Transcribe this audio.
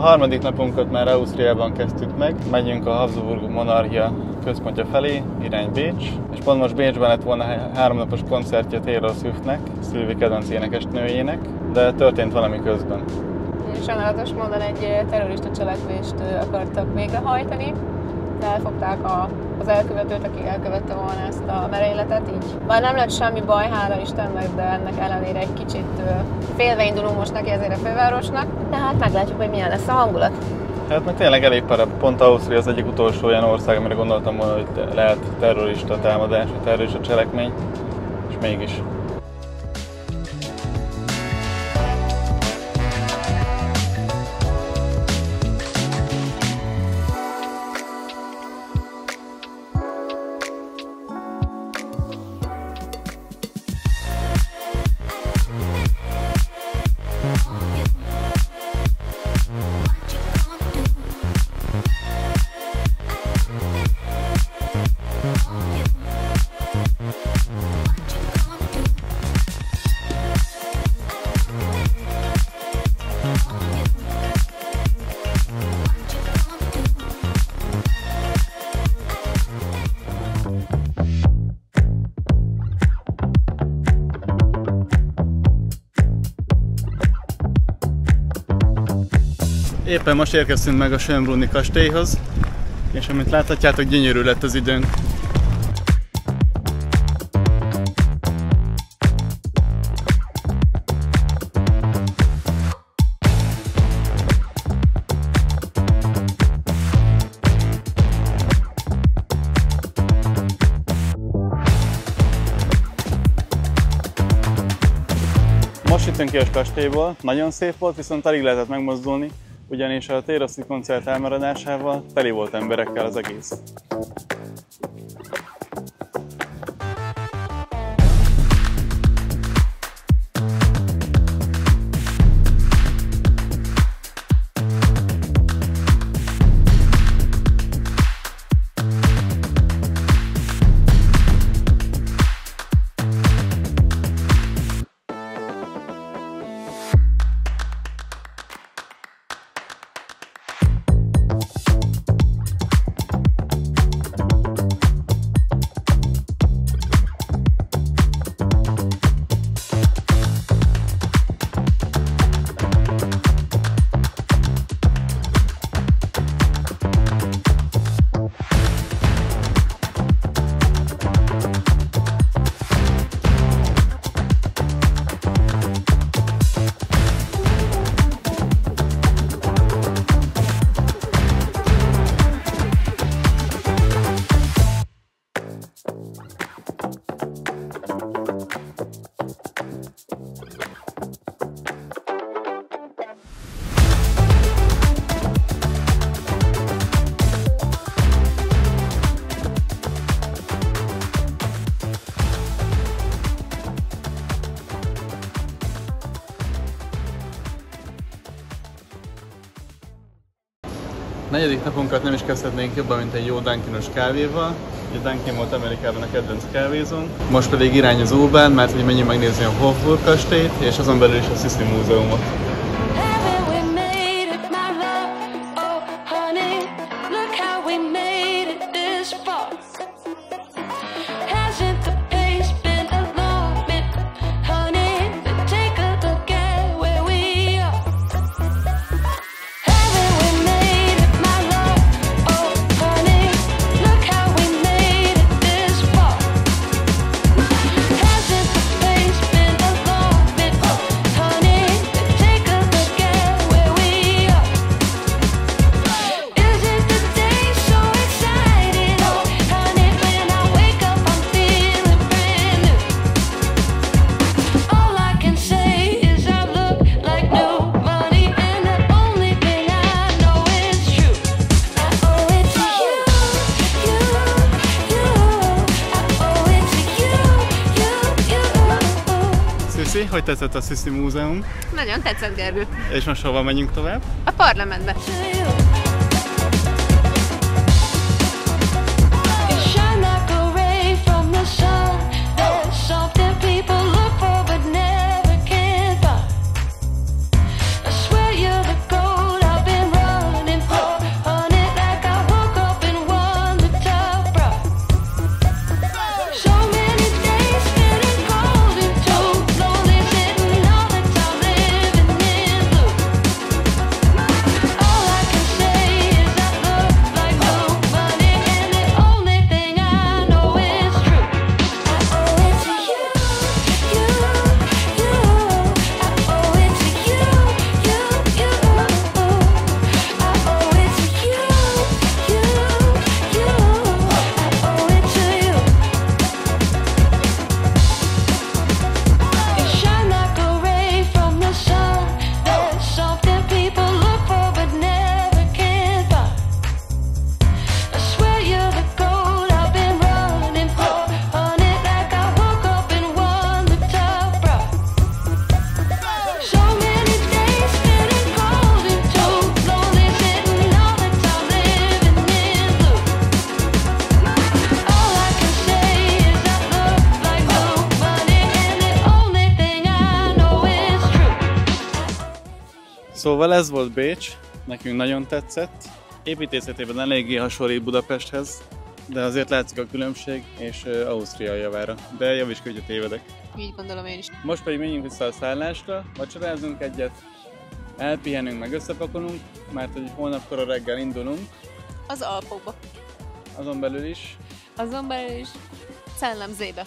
harmadik napunkat már Ausztriában kezdtük meg, megyünk a Habsburg monarchia központja felé, irány Bécs, és pont most Bécsben lett volna 3 napos koncertje Taylor Swiftnek, Szilvi kedvenc énekesnőjének, de történt valami közben. Sajnálatos módon egy terrorista cselekvést akartak végrehajtani, elfogták az elkövetőt, aki elkövette volna ezt a merényletet, így már nem lett semmi baj, hála Istennek, de ennek ellenére egy kicsit félve indulunk most neki ezért a fővárosnak, tehát meglátjuk, hogy milyen lesz a hangulat. Hát meg tényleg elég para, pont Ausztria az egyik utolsó olyan ország, amire gondoltam volna, hogy lehet terrorista támadás, vagy terrorista cselekmény, és mégis. Éppen most érkeztünk meg a Schönbrunni kastélyhoz, és amit láthatjátok, gyönyörű lett az időnk. Most jöttünk ki a kastélyból, nagyon szép volt, viszont alig lehetett megmozdulni, ugyanis a Taylor Swift koncert elmaradásával teli volt emberekkel az egész. Negyedik napunkat nem is kezdhetnénk jobban, mint egy jó Dunkin-os kávéval. Ugye Dunkin volt Amerikában a kedvenc kávézónk. Most pedig irány az U-Bahn, mert hogy menjünk megnézni a Hofburg kastélyt, és azon belül is a Sissi múzeumot. Hogy tetszett a Sissi múzeum? Nagyon tetszett, Gergő. És most hova menjünk tovább? A parlamentbe. Szóval ez volt Bécs, nekünk nagyon tetszett. Építészetében eléggé hasonlít Budapesthez, de azért látszik a különbség, és Ausztria javára. De javíts ki, hogyha tévedek. Így gondolom én is. Most pedig menjünk vissza a szállásra, vacsorázunk egyet, elpihenünk, meg összepakolunk, mert hogy holnapkor reggel indulunk. Az Alpokba. Azon belül is. Azon belül is Szellemzébe.